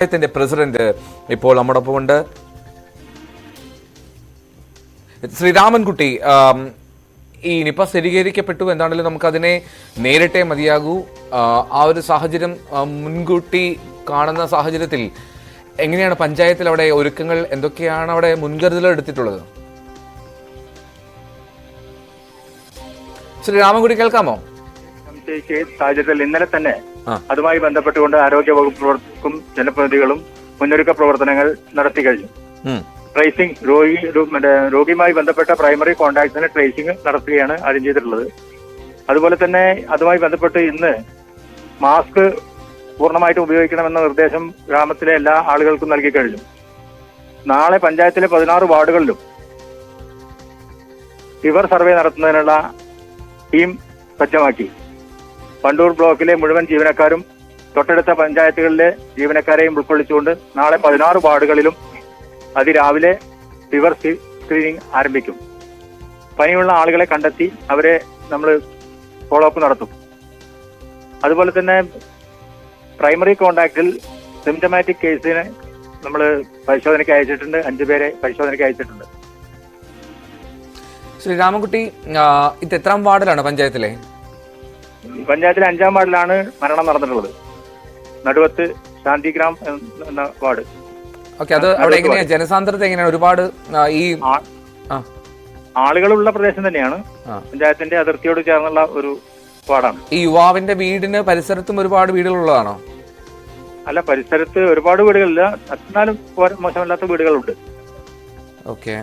പഞ്ചായത്തിന്റെ പ്രസിഡന്റ് ഇപ്പോൾ നമ്മോടൊപ്പം ഉണ്ട്. ശ്രീരാമൻകുട്ടി, ഈ നിപ സ്ഥിരീകരിക്കപ്പെട്ടു, എന്താണെങ്കിലും നമുക്കതിനെ നേരിട്ടേ മതിയാകൂ. ആ ഒരു സാഹചര്യം മുൻകൂട്ടി കാണുന്ന സാഹചര്യത്തിൽ എങ്ങനെയാണ് പഞ്ചായത്തിൽ അവിടെ ഒരുക്കങ്ങൾ, എന്തൊക്കെയാണ് അവിടെ മുൻകരുതലുകൾ എടുത്തിട്ടുള്ളത്? ശ്രീരാമൻകുട്ടി, കേൾക്കാമോ? സാഹചര്യത്തിൽ ഇന്നലെ തന്നെ അതുമായി ബന്ധപ്പെട്ടുകൊണ്ട് ആരോഗ്യ വകുപ്പും ജനപ്രതിനിധികളും മുന്നൊരുക്ക പ്രവർത്തനങ്ങൾ നടത്തി കഴിഞ്ഞു. ട്രേസിംഗ് രോഗിയുമായി ബന്ധപ്പെട്ട പ്രൈമറി കോൺടാക്ട്സിന് ട്രേസിംഗ് നടത്തുകയാണ് ആദ്യം ചെയ്തിട്ടുള്ളത്. അതുപോലെ തന്നെ അതുമായി ബന്ധപ്പെട്ട് ഇന്ന് മാസ്ക് പൂർണ്ണമായിട്ടും ഉപയോഗിക്കണമെന്ന നിർദ്ദേശം ഗ്രാമത്തിലെ എല്ലാ ആളുകൾക്കും നൽകി കഴിഞ്ഞു. നാളെ പഞ്ചായത്തിലെ 16 വാർഡുകളിലും ഫീവർ സർവേ നടത്തുന്നതിനുള്ള ടീം സജ്ജമാക്കി. വണ്ടൂർ ബ്ലോക്കിലെ മുഴുവൻ ജീവനക്കാരും തൊട്ടടുത്ത പഞ്ചായത്തുകളിലെ ജീവനക്കാരെയും ഉൾക്കൊള്ളിച്ചുകൊണ്ട് നാളെ 16 വാർഡുകളിലും അതിരാവിലെ ഫീവർ സ്ക്രീനിംഗ് ആരംഭിക്കും. പനിയുള്ള ആളുകളെ കണ്ടെത്തി അവരെ നമ്മൾ ഫോളോ അപ്പ് നടത്തും. അതുപോലെ തന്നെ പ്രൈമറി കോണ്ടാക്റ്റിൽ സിംറ്റമാറ്റിക് കേസിന് നമ്മൾ പരിശോധനയ്ക്ക് അയച്ചിട്ടുണ്ട്. 5 പേരെ പരിശോധനയ്ക്ക് അയച്ചിട്ടുണ്ട്. ശ്രീരാമൻകുട്ടി, ഇത് എത്രാം വാർഡിലാണ് പഞ്ചായത്തിലെ? പഞ്ചായത്തിലെ 5-ാം വാർഡിലാണ് മരണം നടന്നിട്ടുള്ളത്. നടുവത്ത് ശാന്തിഗ്രാം എന്ന വാർഡ്. ഓക്കെ, അത് അവിടെ എങ്ങനെയാ ജനസാന്ദ്രത എങ്ങനെയാണ്? ഒരുപാട് ഈ ആളുകളുള്ള പ്രദേശം തന്നെയാണ്. പഞ്ചായത്തിന്റെ അതിർത്തിയോട് ചേർന്നുള്ള ഒരു വാർഡാണ്. ഈ യുവാവിന്റെ വീടിന് പരിസരത്തും ഒരുപാട് വീടുകളുള്ളതാണോ? അല്ല, പരിസരത്ത് ഒരുപാട് വീടുകളില്ല, എന്നാലും മോശമല്ലാത്ത വീടുകളുണ്ട്. ഓക്കെ,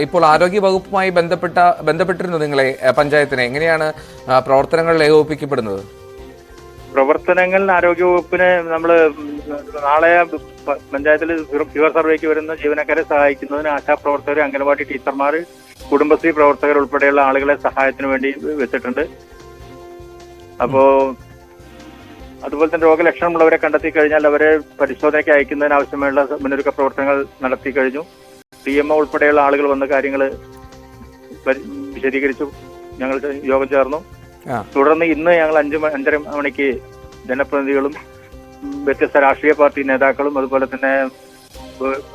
ഇപ്പോൾ ആരോഗ്യ വകുപ്പുമായി ബന്ധപ്പെട്ടിരുന്നു നിങ്ങളെ പഞ്ചായത്തിനെ, എങ്ങനെയാണ് പ്രവർത്തനങ്ങൾ ഏകോപിപ്പിക്കപ്പെടുന്നത്? പ്രവർത്തനങ്ങൾ ആരോഗ്യ വകുപ്പിനെ നമ്മൾ നാളെ പഞ്ചായത്തിൽ ഫീവർ സർവേക്ക് വരുന്ന ജീവനക്കാരെ സഹായിക്കുന്നതിന് ആശാപ്രവർത്തകർ, അംഗനവാടി ടീച്ചർമാർ, കുടുംബശ്രീ പ്രവർത്തകർ ഉൾപ്പെടെയുള്ള ആളുകളെ സഹായത്തിന് വേണ്ടി വെച്ചിട്ടുണ്ട്. അപ്പോ അതുപോലെ തന്നെ രോഗലക്ഷണമുള്ളവരെ കണ്ടെത്തി കഴിഞ്ഞാൽ അവരെ പരിശോധനയ്ക്ക് അയക്കുന്നതിന് ആവശ്യമായുള്ള മുന്നൊരുക്ക പ്രവർത്തനങ്ങൾ നടത്തി കഴിഞ്ഞു. DMO ഉൾപ്പെടെയുള്ള ആളുകൾ വന്ന കാര്യങ്ങൾ വിശദീകരിച്ചു. ഞങ്ങൾ യോഗം ചേർന്നു. തുടർന്ന് ഇന്ന് ഞങ്ങൾ 5:30 മണിക്ക് ജനപ്രതിനിധികളും വ്യത്യസ്ത രാഷ്ട്രീയ പാർട്ടി നേതാക്കളും അതുപോലെ തന്നെ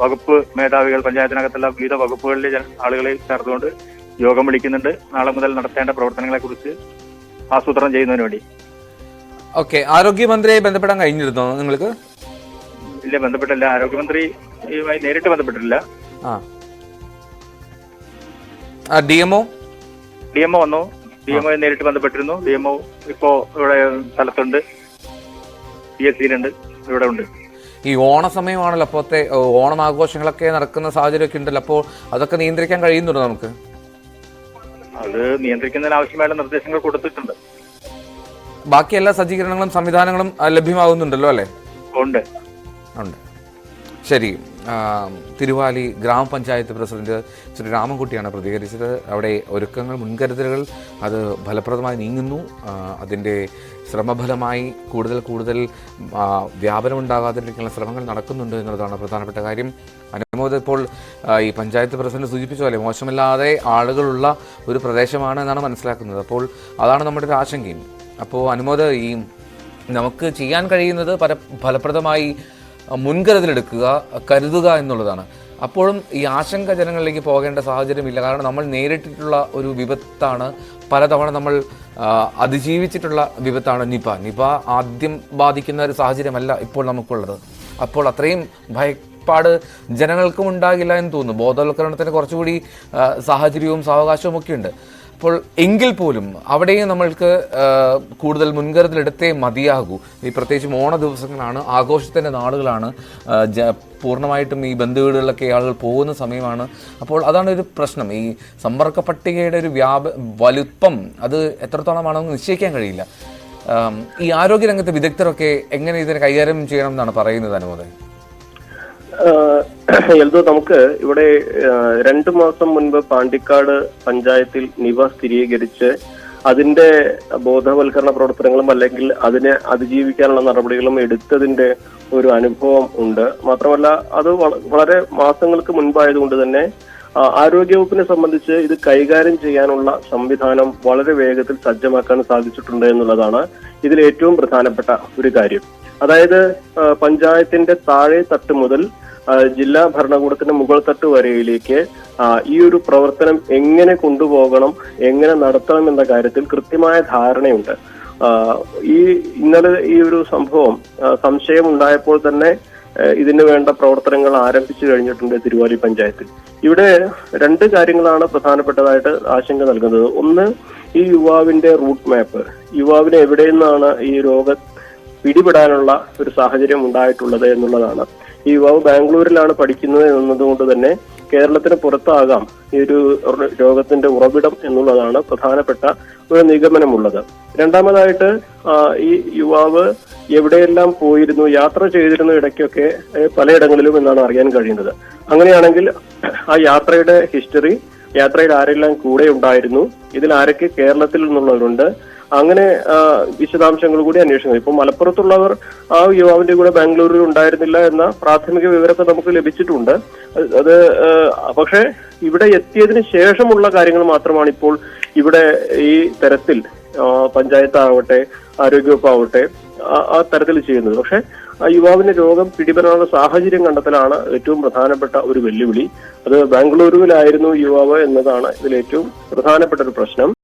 വകുപ്പ് മേധാവികൾ, പഞ്ചായത്തിനകത്തുള്ള വിവിധ വകുപ്പുകളിലെ ആളുകളെ ചേർത്തുകൊണ്ട് യോഗം വിളിക്കുന്നുണ്ട്. നാളെ മുതൽ നടത്തേണ്ട പ്രവർത്തനങ്ങളെ കുറിച്ച് ആസൂത്രണം ചെയ്യുന്നതിന് വേണ്ടി. ഓക്കെ, ആരോഗ്യമന്ത്രിയെ ബന്ധപ്പെടാൻ കഴിഞ്ഞിരുന്നോ നിങ്ങൾക്ക്? ഇല്ല, ബന്ധപ്പെട്ടില്ല. ആരോഗ്യമന്ത്രിയുമായി നേരിട്ട് ബന്ധപ്പെട്ടിട്ടില്ല. DMO വന്നു. DMO നേരിട്ട് ബന്ധപ്പെട്ടിരുന്നു. DMO ഇപ്പോ ഇവിടെ സ്ഥലത്തുണ്ട്, PSCയിലുണ്ട്, ഇവിടെ ഉണ്ട്. ഈ ഓണസമയമാണല്ലോ, അപ്പോഴത്തെ ഓണം ആഘോഷങ്ങളൊക്കെ നടക്കുന്ന സാഹചര്യമൊക്കെ ഉണ്ടല്ലോ, അപ്പോൾ അതൊക്കെ നിയന്ത്രിക്കാൻ കഴിയുന്നുണ്ടോ നമുക്ക്? അത് നിയന്ത്രിക്കുന്നതിന് ആവശ്യമായ നിർദ്ദേശങ്ങൾ കൊടുത്തിട്ടുണ്ട്. ബാക്കി എല്ലാ സജ്ജീകരണങ്ങളും സംവിധാനങ്ങളും ലഭ്യമാകുന്നുണ്ടല്ലോ അല്ലേ? ഉണ്ട്. ശരി, തിരുവാലി ഗ്രാമപഞ്ചായത്ത് പ്രസിഡന്റ് ശ്രീ രാമൻകുട്ടിയാണ് പ്രതികരിച്ചത്. അവിടെ ഒരുക്കങ്ങൾ, മുൻകരുതലുകൾ അത് ഫലപ്രദമായി നീങ്ങുന്നു. അതിൻ്റെ ശ്രമഫലമായി കൂടുതൽ വ്യാപനമുണ്ടാകാതിരിക്കാനുള്ള ശ്രമങ്ങൾ നടക്കുന്നുണ്ട് എന്നുള്ളതാണ് പ്രധാനപ്പെട്ട കാര്യം. അനുമോദ്, ഇപ്പോൾ ഈ പഞ്ചായത്ത് പ്രസിഡന്റ് സൂചിപ്പിച്ച പോലെ മോശമില്ലാതെ ആളുകളുള്ള ഒരു പ്രദേശമാണ് എന്നാണ് മനസ്സിലാക്കുന്നത്. അപ്പോൾ അതാണ് നമ്മുടെ ഒരു ആശങ്കയും. അപ്പോൾ അനുമോദ്, ഈ നമുക്ക് ചെയ്യാൻ കഴിയുന്നത് ഫലപ്രദമായി മുൻകരുതലെടുക്കുക, കരുതുക എന്നുള്ളതാണ്. അപ്പോഴും ഈ ആശങ്ക ജനങ്ങളിലേക്ക് പോകേണ്ട സാഹചര്യമില്ല. കാരണം നമ്മൾ നേരിട്ടിട്ടുള്ള ഒരു വിപത്താണ്, പലതവണ നമ്മൾ അതിജീവിച്ചിട്ടുള്ള വിപത്താണ് നിപ. ആദ്യം ബാധിക്കുന്ന ഒരു സാഹചര്യമല്ല ഇപ്പോൾ നമുക്കുള്ളത്. അപ്പോൾ അത്രയും ഭയപ്പാട് ജനങ്ങൾക്കും ഉണ്ടാകില്ല എന്ന് തോന്നുന്നു. ബോധവൽക്കരണത്തിന് കുറച്ചുകൂടി സാഹചര്യവും സാവകാശവും ഒക്കെ ഉണ്ട്. അപ്പോൾ എങ്കിൽ പോലും അവിടെയും നമ്മൾക്ക് കൂടുതൽ മുൻകരുതലെടുത്തേ മതിയാകൂ. ഈ പ്രത്യേകിച്ചും ഓണ ദിവസങ്ങളാണ്, ആഘോഷത്തിൻ്റെ നാളുകളാണ്, പൂർണ്ണമായിട്ടും ഈ ബന്ധുവീടുകളിലൊക്കെ ആളുകൾ പോകുന്ന സമയമാണ്. അപ്പോൾ അതാണ് ഒരു പ്രശ്നം. ഈ സമ്പർക്ക പട്ടികയുടെ ഒരു വലുപ്പം അത് എത്രത്തോളമാണെന്ന് നിശ്ചയിക്കാൻ കഴിയില്ല. ഈ ആരോഗ്യരംഗത്തെ വിദഗ്ധരൊക്കെ എങ്ങനെ ഇതിനെ കൈകാര്യം ചെയ്യണം എന്നാണ് പറയുന്നത് അനുമോദൻ? എൽദോ, നമുക്ക് ഇവിടെ 2 മാസം മുൻപ് പാണ്ടിക്കാട് പഞ്ചായത്തിൽ നിപ സ്ഥിരീകരിച്ച് അതിന്റെ ബോധവൽക്കരണ പ്രവർത്തനങ്ങളും അല്ലെങ്കിൽ അതിനെ അതിജീവിക്കാനുള്ള നടപടികളും എടുത്തതിന്റെ ഒരു അനുഭവം ഉണ്ട്. മാത്രമല്ല, അത് വളരെ മാസങ്ങൾക്ക് മുൻപായതുകൊണ്ട് തന്നെ ആരോഗ്യവകുപ്പിനെ സംബന്ധിച്ച് ഇത് കൈകാര്യം ചെയ്യാനുള്ള സംവിധാനം വളരെ വേഗത്തിൽ സജ്ജമാക്കാൻ സാധിച്ചിട്ടുണ്ട് എന്നുള്ളതാണ് ഇതിൽ ഏറ്റവും പ്രധാനപ്പെട്ട ഒരു കാര്യം. അതായത് പഞ്ചായത്തിന്റെ താഴെ തട്ട് മുതൽ ജില്ലാ ഭരണകൂടത്തിന്റെ മുകൾ തട്ട് വരെയിലേക്ക് ഈ ഒരു പ്രവർത്തനം എങ്ങനെ കൊണ്ടുപോകണം, എങ്ങനെ നടത്തണം എന്ന കാര്യത്തിൽ കൃത്യമായ ധാരണയുണ്ട്. ഇന്നലെ ഈ ഒരു സംഭവം സംശയം ഉണ്ടായപ്പോൾ തന്നെ ഇതിന് വേണ്ട പ്രവർത്തനങ്ങൾ ആരംഭിച്ചു കഴിഞ്ഞിട്ടുണ്ട് തിരുവാലി പഞ്ചായത്തിൽ. ഇവിടെ രണ്ട് കാര്യങ്ങളാണ് പ്രധാനപ്പെട്ടതായിട്ട് ആശങ്ക നൽകുന്നത്. ഒന്ന്, ഈ യുവാവിന്റെ റൂട്ട് മാപ്പ്, യുവാവിന് എവിടെ നിന്നാണ് ഈ രോഗം പിടിപെടാനുള്ള ഒരു സാഹചര്യം ഉണ്ടായിട്ടുള്ളത് എന്നുള്ളതാണ്. ഈ യുവാവ് ബാംഗ്ലൂരിലാണ് പഠിക്കുന്നത് എന്നതുകൊണ്ട് തന്നെ കേരളത്തിന് പുറത്താകാം ഈ ഒരു രോഗത്തിന്റെ ഉറവിടം എന്നുള്ളതാണ് പ്രധാനപ്പെട്ട ഒരു നിഗമനമുള്ളത്. രണ്ടാമതായിട്ട് ഈ യുവാവ് എവിടെയെല്ലാം പോയിരുന്നു, യാത്ര ചെയ്തിരുന്ന ഇടയ്ക്കൊക്കെ പലയിടങ്ങളിലും എന്നാണ് അറിയാൻ കഴിയുന്നത്. അങ്ങനെയാണെങ്കിൽ ആ യാത്രയുടെ ഹിസ്റ്ററി, യാത്രയിൽ ആരെല്ലാം കൂടെ ഉണ്ടായിരുന്നു, ഇതിൽ ആരൊക്കെ കേരളത്തിൽ നിന്നുള്ളവരുണ്ട്, അങ്ങനെ വിശദാംശങ്ങൾ കൂടി അന്വേഷിക്കുന്നത്. ഇപ്പൊ മലപ്പുറത്തുള്ളവർ ആ യുവാവിന്റെ കൂടെ ബാംഗ്ലൂരിൽ ഉണ്ടായിരുന്നില്ല എന്ന പ്രാഥമിക വിവരമൊക്കെ നമുക്ക് ലഭിച്ചിട്ടുണ്ട്. അത് പക്ഷെ ഇവിടെ എത്തിയതിന് ശേഷമുള്ള കാര്യങ്ങൾ മാത്രമാണ് ഇപ്പോൾ ഇവിടെ ഈ തരത്തിൽ പഞ്ചായത്താവട്ടെ ആരോഗ്യവകുപ്പാവട്ടെ ആ തരത്തിൽ ചെയ്യുന്നത്. പക്ഷെ ആ യുവാവിന് രോഗം പിടിപെടാനുള്ള സാഹചര്യം കണ്ടെത്തലാണ് ഏറ്റവും പ്രധാനപ്പെട്ട ഒരു വെല്ലുവിളി. അത് ബാംഗ്ലൂരുവിലായിരുന്നു യുവാവ് എന്നതാണ് ഇതിൽ ഏറ്റവും പ്രധാനപ്പെട്ട ഒരു പ്രശ്നം.